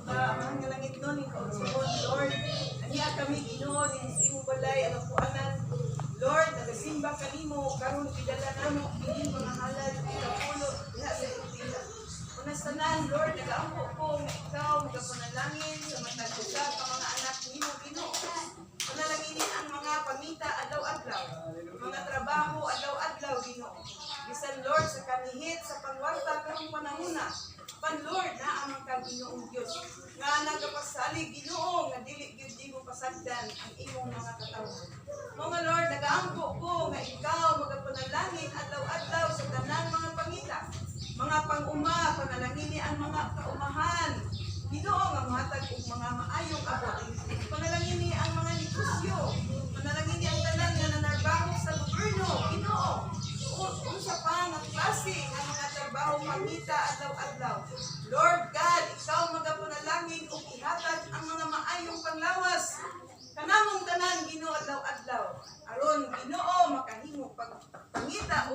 God, ang langit nun, ikaw suhon, Lord. Aniya kami ginoon, imong balay, ang kuanan. Lord, nagasimba kanimo, karon idala namo ining mga halal, ikapulo, diha sa itila. Unas tanan, Lord, nagaampo ko nga ikaw, magapanalangin sa matag usab ang mga anak nimo Ginoo. Panalanginin ang mga pangita adlaw-adlaw, mga trabaho adlaw-adlaw Ginoo. Bisan Lord sa kanihit sa pangwarta karong panahona. Pan Lord na amang ka Ginoong Dios nga nagapasalig Ginoo nga dili gyud imo pasagdan ang imong mga katawhan. Mga Lord, nagaampo ko nga ikaw magapanalangin adlaw-adlaw sa tanang mga pangita, mga pang-uma, panalangini ang mga kaumahan. Ginoo nga mohatag og mga maayong abot. Panalangini ang mga negosyo, panalangini ang tanan nga nanarbaho sa gobyerno. Ginoo, unsa pa nga klase nga mga trabaho pangita adlaw-adlaw. Lord God, ikaw magapanalangin ug ihatag ang mga maayong panglawas kanamong tanan Ginoo adlaw-adlaw. Aron Ginoo makahimo pagpangita